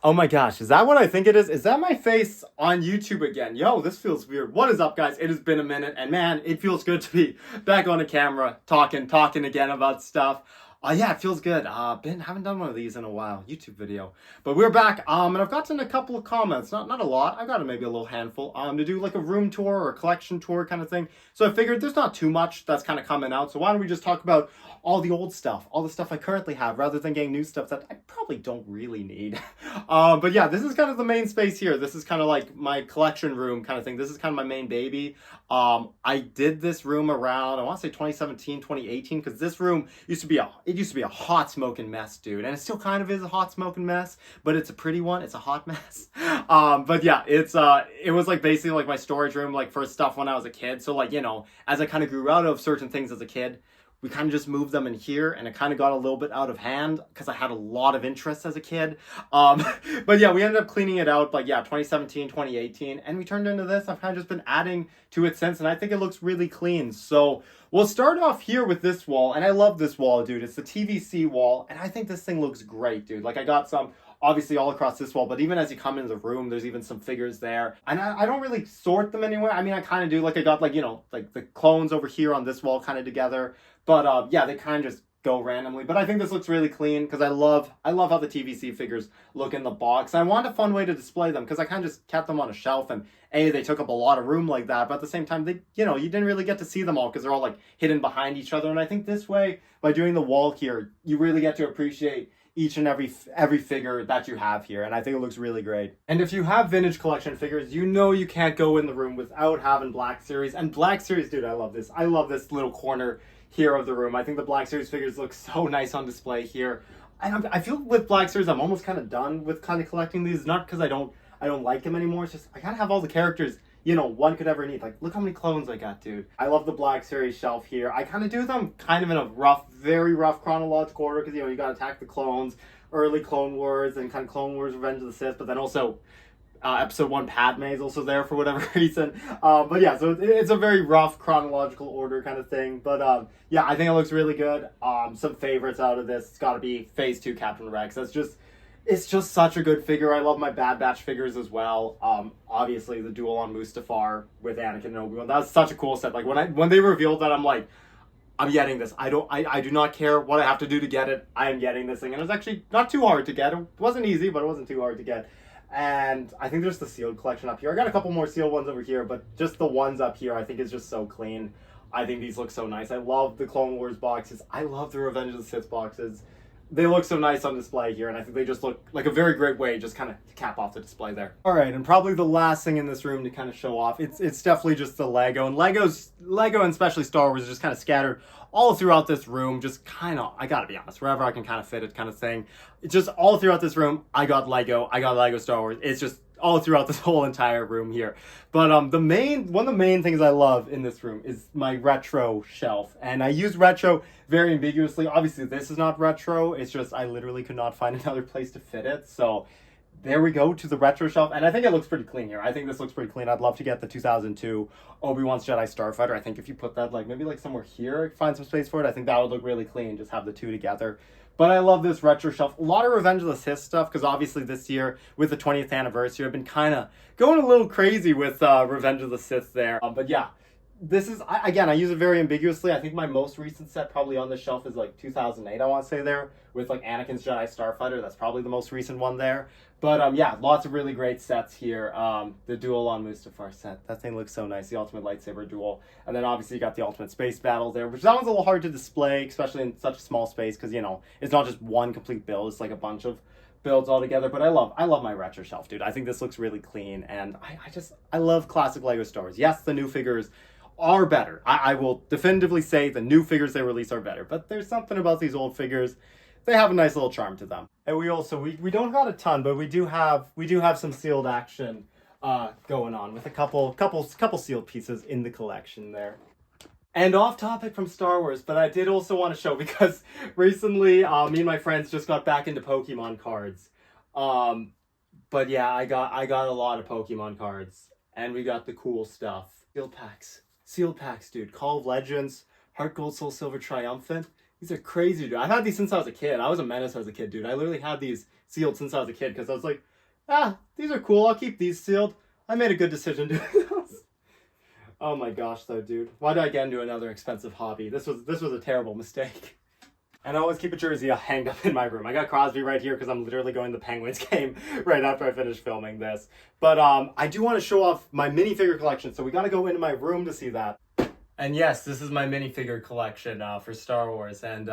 Oh my gosh, is that what I think it is? Is that my face on YouTube again? Yo, this feels weird. What is up, guys? It has been a minute, and man, it feels good to be back on the camera, talking again about stuff. Yeah, it feels good. Haven't done one of these in a while, YouTube video. But we're back, and I've gotten a couple of comments, not a lot. I got maybe a little handful, to do like a room tour or a collection tour kind of thing. So I figured there's not too much that's kind of coming out. So why don't we just talk about all the old stuff, all the stuff I currently have, rather than getting new stuff that I probably don't really need. But yeah, this is kind of the main space here. This is kind of like my collection room kind of thing. This is kind of my main baby. I did this room around, I want to say 2017, 2018, because this room used to be a hot smoking mess, dude. And it still kind of is a hot smoking mess, but it's a pretty one. It's a hot mess. But yeah, it was like basically like my storage room, like for stuff when I was a kid. So like, as I kind of grew out of certain things as a kid, we kind of just moved them in here, and it kind of got a little bit out of hand because I had a lot of interest as a kid. Um, but yeah, we ended up cleaning it out, like, yeah, 2017, 2018, and we turned into this. I've kind of just been adding to it since, and I think it looks really clean. So we'll start off here with this wall, and I love this wall, dude. It's the TVC wall, and I think this thing looks great, dude. Like, I got some obviously all across this wall, but even as you come into the room, there's even some figures there. And I don't really sort them anywhere. I mean, I kind of do. Like, I got, like, like the clones over here on this wall kind of together. But yeah, they kind of just go randomly. But I think this looks really clean because I love how the TVC figures look in the box. I want a fun way to display them because I kind of just kept them on a shelf, and they took up a lot of room like that. But at the same time, they you didn't really get to see them all because they're all like hidden behind each other. And I think this way, by doing the wall here, you really get to appreciate each and every figure that you have here, and I think it looks really great. And if you have vintage collection figures, you can't go in the room without having Black Series. And Black Series, dude, I love this. I love this little corner here of the room. I think the Black Series figures look so nice on display here. And I feel with Black Series, I'm almost kind of done with kind of collecting these. Not because I don't like them anymore. It's just I gotta have all the characters one could ever need. Like, look how many clones I got, dude. I love the Black Series shelf here. I kind of do them kind of in a very rough chronological order because you gotta attack the clones, early Clone Wars, and kind of Clone Wars, Revenge of the Sith, but then also episode 1 Padme is also there for whatever reason. But yeah, so it's a very rough chronological order kind of thing. But yeah, I think it looks really good. Some favorites out of this, it's got to be Phase 2 Captain Rex. It's just such a good figure. I love my Bad Batch figures as well. Obviously the duel on Mustafar with Anakin and Obi-Wan. That was such a cool set. Like when they revealed that, I'm like, I'm getting this. I do not care what I have to do to get it. I am getting this thing. And it was actually not too hard to get. It wasn't easy, but it wasn't too hard to get. And I think there's the sealed collection up here. I got a couple more sealed ones over here, but just the ones up here I think is just so clean. I think these look so nice. I love the Clone Wars boxes. I love the Revenge of the Sith boxes. They look so nice on display here, and I think they just look like a very great way just kind of to cap off the display there. All right, and probably the last thing in this room to kind of show off, it's definitely just the Lego. And Lego and especially Star Wars is just kind of scattered all throughout this room, just kind of, I gotta be honest, wherever I can kind of fit it kind of thing. It's just all throughout this room, I got Lego Star Wars. It's just all throughout this whole entire room here. But one of the main things I love in this room is my retro shelf. And I use retro very ambiguously. Obviously, this is not retro. It's just I literally could not find another place to fit it. So there we go to the retro shelf. And I think it looks pretty clean here. I think this looks pretty clean. I'd love to get the 2002 Obi-Wan's Jedi Starfighter. I think if you put that maybe somewhere here, find some space for it, I think that would look really clean. Just have the two together. But I love this retro shelf. A lot of Revenge of the Sith stuff, because obviously this year, with the 20th anniversary, I've been kind of going a little crazy with Revenge of the Sith there. But yeah, this is, again, I use it very ambiguously. I think my most recent set probably on this shelf is 2008, I want to say there, with Anakin's Jedi Starfighter. That's probably the most recent one there. But yeah, lots of really great sets here. The Duel on Mustafar set, that thing looks so nice. The Ultimate Lightsaber Duel. And then obviously you got the Ultimate Space Battle there, which that one's a little hard to display, especially in such a small space, because, it's not just one complete build. It's like a bunch of builds all together. But I love my retro shelf, dude. I think this looks really clean, and I love classic Lego Star Wars. Yes, the new figures are better. I will definitively say the new figures they release are better, but there's something about these old figures, they have a nice little charm to them. And we don't got a ton, but we do have some sealed action going on with a couple sealed pieces in the collection there. And off topic from Star Wars, but I did also want to show, because recently me and my friends just got back into Pokemon cards. But yeah, I got a lot of Pokemon cards, and we got the cool stuff. Sealed packs, dude. Call of Legends, Heart Gold, Soul Silver, Triumphant. These are crazy, dude. I've had these since I was a kid. I was a menace as a kid, dude. I literally had these sealed since I was a kid because I was like, these are cool. I'll keep these sealed. I made a good decision doing those. Oh my gosh, though, dude. Why did I get into another expensive hobby? This was a terrible mistake. And I always keep a jersey hanged up in my room. I got Crosby right here because I'm literally going to the Penguins game right after I finish filming this. But I do want to show off my minifigure collection, so we got to go into my room to see that. And yes, this is my minifigure collection for Star Wars. And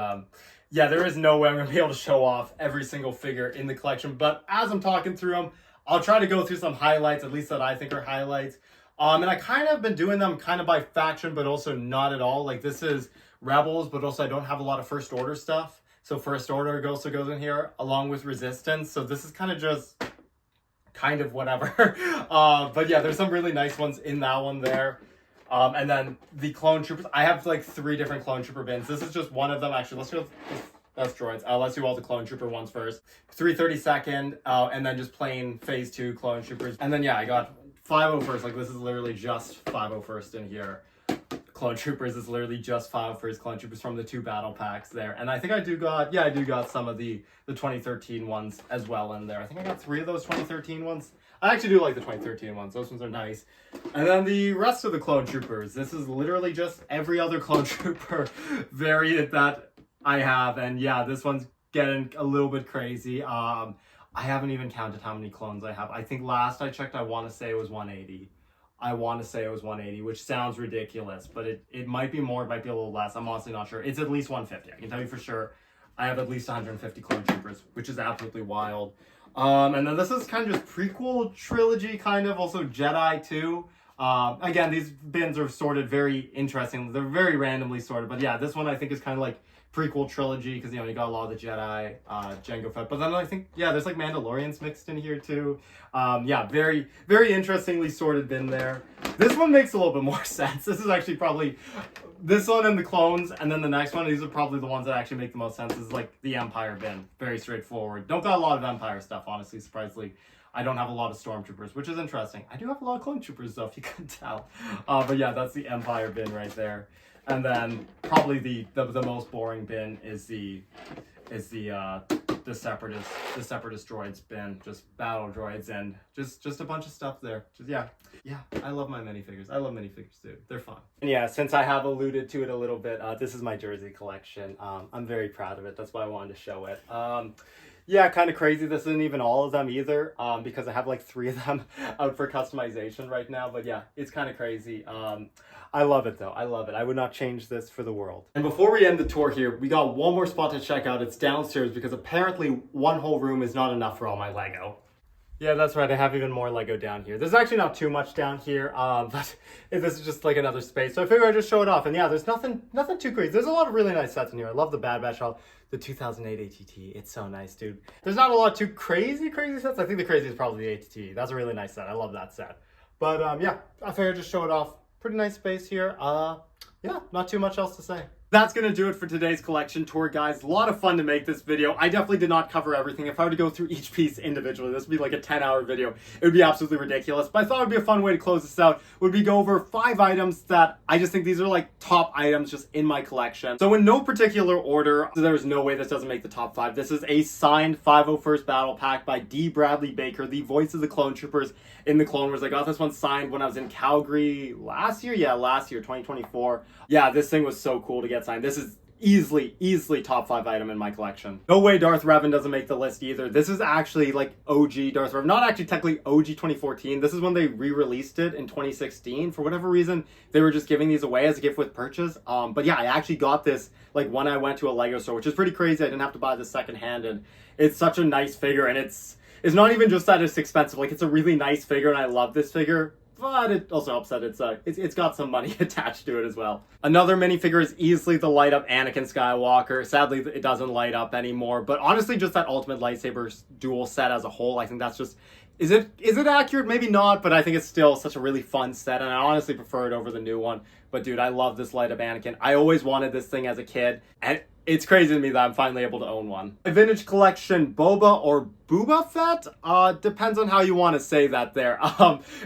yeah, there is no way I'm going to be able to show off every single figure in the collection. But as I'm talking through them, I'll try to go through some highlights, at least that I think are highlights. And I kind of been doing them kind of by faction, but also not at all. Like this is Rebels, but also I don't have a lot of First Order stuff. So First Order also goes in here along with Resistance. So this is kind of just kind of whatever. But yeah, there's some really nice ones in that one there. And then the Clone Troopers. I have like 3 different Clone Trooper bins. This is just one of them. Actually, let's go. That's droids. Let's do all the Clone Trooper ones first. 332nd, and then just plain Phase 2 Clone Troopers. And then yeah, I got 501st. Like this is literally just 501st in here. Clone Troopers is literally just 501st Clone Troopers from the 2 battle packs there. And I think I do got some of the 2013 ones as well in there. I think I got 3 of those 2013 ones. I actually do like the 2013 ones. Those ones are nice. And then the rest of the Clone Troopers. This is literally just every other Clone Trooper variant that I have. And yeah, this one's getting a little bit crazy. I haven't even counted how many clones I have. I think last I checked, I want to say it was 180. Which sounds ridiculous, but it might be more, it might be a little less. I'm honestly not sure. It's at least 150. I can tell you for sure. I have at least 150 Clone Troopers, which is absolutely wild. And then this is kind of just prequel trilogy, kind of. Also Jedi too. Again, these bins are sorted very interesting. They're very randomly sorted, but yeah, this one I think is kind of like prequel trilogy because you got a lot of the Jedi, Jango Fett. But then I think there's like Mandalorians mixed in here too. Yeah, very very interestingly sorted bin there. This one makes a little bit more sense. This is actually probably this one and the clones, and then the next one. These are probably the ones that actually make the most sense. This is like the Empire bin. Very straightforward. Don't got a lot of Empire stuff, honestly. Surprisingly, I don't have a lot of Stormtroopers, which is interesting. I do have a lot of Clone Troopers though, if you couldn't tell. But yeah, that's the Empire bin right there. And then probably the most boring bin is the separatist droids bin, just battle droids and just a bunch of stuff there. Yeah, I love my minifigures. I love minifigures too. They're fun. And yeah, since I have alluded to it a little bit, this is my jersey collection. I'm very proud of it. That's why I wanted to show it. Yeah, kind of crazy. This isn't even all of them either, because I have like 3 of them out for customization right now. But yeah, it's kind of crazy. I love it though. I love it. I would not change this for the world. And before we end the tour here, we got one more spot to check out. It's downstairs because apparently one whole room is not enough for all my Lego. Yeah, that's right. I have even more Lego down here. There's actually not too much down here, but this is just like another space. So I figured I'd just show it off. And yeah, there's nothing too crazy. There's a lot of really nice sets in here. I love the Bad Batch, the 2008 ATT. It's so nice, dude. There's not a lot too crazy sets. I think the craziest is probably the ATT. That's a really nice set. I love that set. But yeah, I figured I'd just show it off. Pretty nice space here. Yeah, not too much else to say. That's going to do it for today's collection tour, guys. A lot of fun to make this video. I definitely did not cover everything. If I were to go through each piece individually, this would be like a 10-hour video. It would be absolutely ridiculous. But I thought it would be a fun way to close this out. Would be go over 5 items that I just think these are like top items just in my collection. So in no particular order, there's no way this doesn't make the top 5. This is a signed 501st Battle Pack by D. Bradley Baker, the voice of the Clone Troopers in the Clone Wars. I got this one signed when I was in Calgary last year. Yeah, last year, 2024. Yeah, this thing was so cool to get signed. This is easily top 5 item in my collection. No way Darth Revan doesn't make the list either. This is actually like OG Darth Revan. Not actually technically OG 2014. This is when they re-released it in 2016. For whatever reason, they were just giving these away as a gift with purchase. But yeah, I actually got this like when I went to a Lego store, which is pretty crazy. I didn't have to buy this secondhand, and it's such a nice figure, and it's not even just that it's expensive. Like, it's a really nice figure, and I love this figure. But it also helps that it's got some money attached to it as well. Another minifigure is easily the light up Anakin Skywalker. Sadly, it doesn't light up anymore. But honestly, just that Ultimate Lightsaber duel set as a whole, I think that's just... Is it accurate? Maybe not, but I think it's still such a really fun set, and I honestly prefer it over the new one. But dude, I love this light up Anakin. I always wanted this thing as a kid, and it's crazy to me that I'm finally able to own one. A vintage collection Boba or Booba Fett? Depends on how you want to say that there.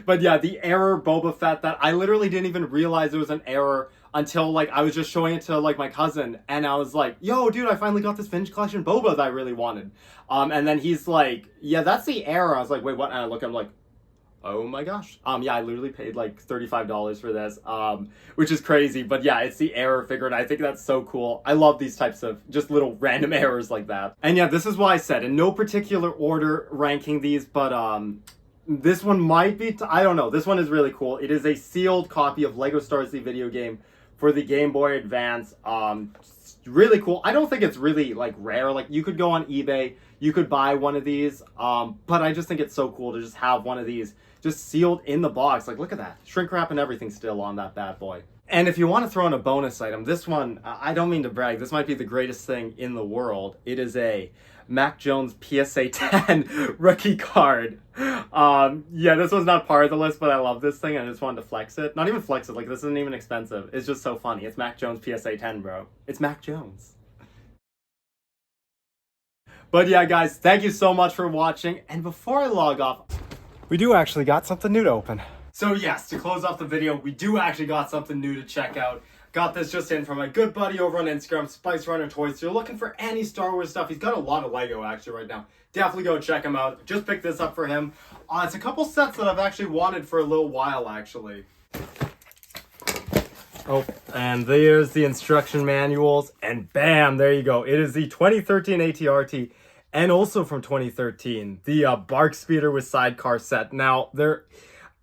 But yeah, the error Boba Fett that I literally didn't even realize it was an error until like I was just showing it to like my cousin, and I was like, yo dude, I finally got this vintage collection boba that I really wanted. And then he's like, yeah, that's the era. I was like, wait, what? And I look at him like, oh my gosh. Yeah, I literally paid like $35 for this, which is crazy. But yeah, it's the error figure, and I think that's so cool. I love these types of just little random errors like that. And yeah, this is why I said, in no particular order ranking these, but this one might be, I don't know. This one is really cool. It is a sealed copy of Lego Star Wars the video game for the Game Boy Advance. Really cool. I don't think it's really like rare. Like you could go on eBay, you could buy one of these, but I just think it's so cool to just have one of these just sealed in the box. Like, look at that. Shrink wrap and everything still on that bad boy. And if you want to throw in a bonus item, this one, I don't mean to brag, this might be the greatest thing in the world. It is a Mac Jones PSA 10 rookie card. Yeah, this was not part of the list, but I love this thing. I just wanted to flex it. Not even flex it, like this isn't even expensive. It's just so funny. It's Mac Jones PSA 10, bro. It's Mac Jones. But yeah, guys, thank you so much for watching. And before I log off, we do actually got something new to open. So yes, to close off the video, we do actually got something new to check out. Got this just in from my good buddy over on Instagram, Spice Runner Toys. If you're looking for any Star Wars stuff, he's got a lot of Lego actually right now. Definitely go check him out. Just picked this up for him. It's a couple sets that I've actually wanted for a little while actually. Oh, and there's the instruction manuals, and bam, there you go. It is the 2013 ATRT, and also from 2013, the Bark Speeder with sidecar set. Now,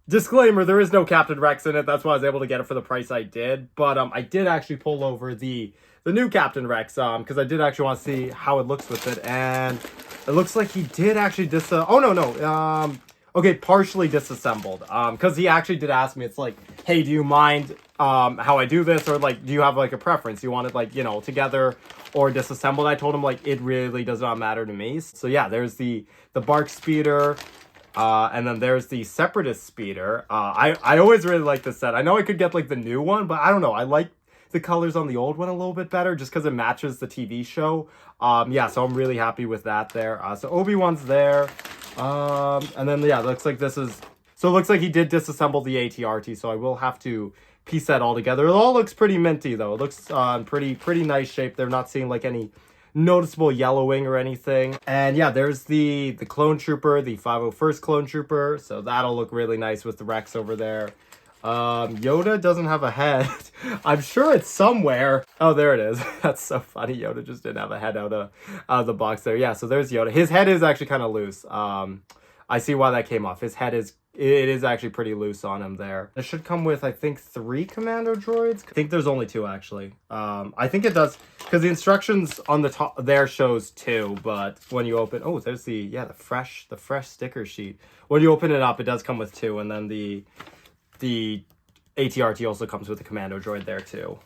disclaimer, there is no Captain Rex in it. That's why I was able to get it for the price I did. But I did actually pull over the new Captain Rex, because I did actually want to see how it looks with it. And it looks like he did actually partially disassembled. Because he actually did ask me, it's like, hey, do you mind how I do this? Or like, do you have like a preference? You want it like, you know, together or disassembled? I told him like, it really does not matter to me. So yeah, there's the Bark Speeder. And then there's the Separatist Speeder. I always really like this set. I know I could get like the new one, but I don't know. I like the colors on the old one a little bit better just because it matches the TV show. Yeah, so I'm really happy with that there. So Obi-Wan's there. And then, yeah, looks like this is... So it looks like he did disassemble the ATRT, so I will have to piece that all together. It all looks pretty minty, though. It looks pretty nice shape. They're not seeing like any noticeable yellowing or anything. And yeah, there's the clone trooper, the 501st clone trooper, so that'll look really nice with the Rex over there. Yoda doesn't have a head. I'm sure it's somewhere. Oh, there it is. That's so funny. Yoda just didn't have a head out of the box there. Yeah, so there's Yoda. His head is actually kind of loose. I see why that came off. His head is actually pretty loose on him there. It should come with, I think, 3 commando droids. I think there's only 2 actually. I think it does, because the instructions on the top there shows 2, but when you open, oh, there's the fresh sticker sheet. When you open it up, it does come with 2, and then the ATRT also comes with a commando droid there too.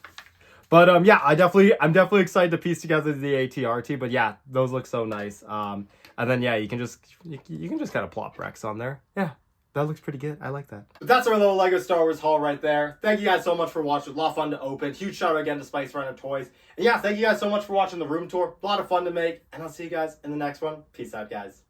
But yeah, I'm definitely excited to piece together the ATRT. But yeah, those look so nice. And then yeah, you can just kind of plop Rex on there. Yeah, that looks pretty good. I like that. But that's our little Lego Star Wars haul right there. Thank you guys so much for watching. A lot of fun to open. Huge shout out again to Spice Runner Toys. And yeah, thank you guys so much for watching the room tour. A lot of fun to make. And I'll see you guys in the next one. Peace out, guys.